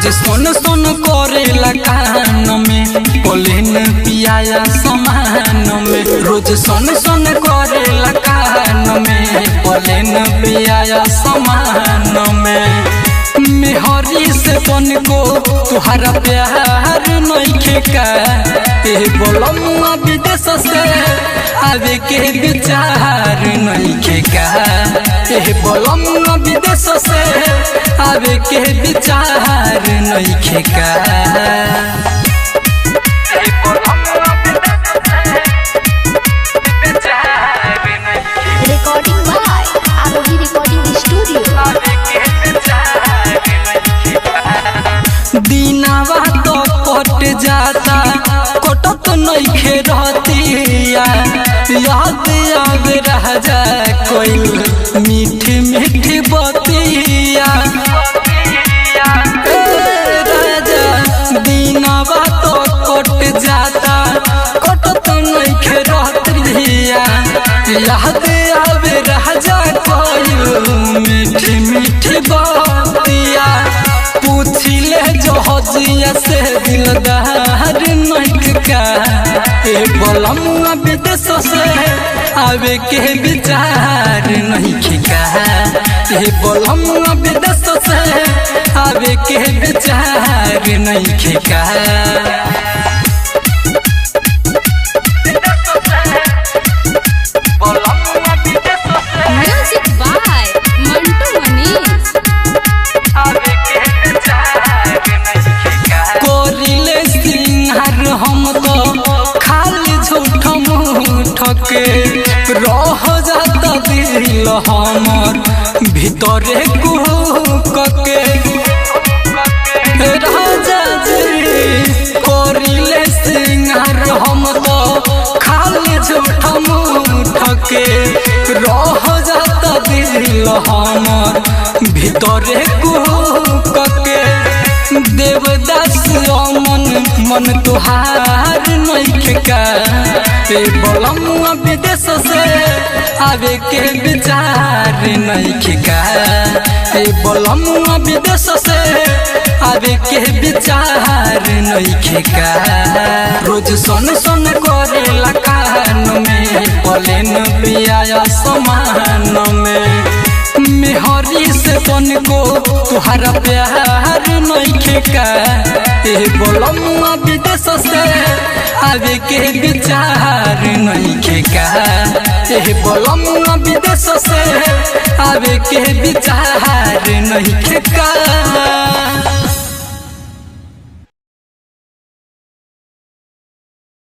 रोज सोन सोन करेला कान में पोलेन पियाया समान में। रोज सोन सोन करेला कान में पोलेन पियाया समान में। मेहरी से बन को तुहारा प्यार नइखे का बोलमुआ विदेश से आवे के विचार नइखे का बोलमुआ विदेश से आवे के विचार नइखे का। Recording by Arohi recording studio. दीनावा तो कट जाता कटत नइखे रहतिया याद आवे रह जा कोई मीठी मीठी बतिया। राजा दीनावा तो कट जाता कटत नइखे रहतिया याद आवे रह जा कोई मीठी मीठी बतिया। पूछिले जो हजिया से दिलदार नइखे का बोलमुआ विदेश से आवे के विचार नइखे का बोलमुआ विदेश से आवे के विचार नइखे का। Music by Mantu Manish. कोरिले सिंहार हम तो खाली झूठ मूठ के रह जाता दिल हमर भीतरे कुहक के। राजा जी कोरिले सिंहार हम तो खाली झूठ मूठ के रह जाता दिल हमर भीतरे कुहक के। देवदास मन मन तुहार नइखे का बोलमुआ विदेश से आवे के विचार नइखे का बोलमुआ विदेश से आवे के विचार नइखे का। रोज सोन सोन करेला कान में पोलेन पियाया समान में। मेहरी से बन को तुहारा प्यार नइखे का बोलमुआ विदेश से आवे के विचार नइखे का बोलमुआ विदेश से आवे के विचार नइखे का।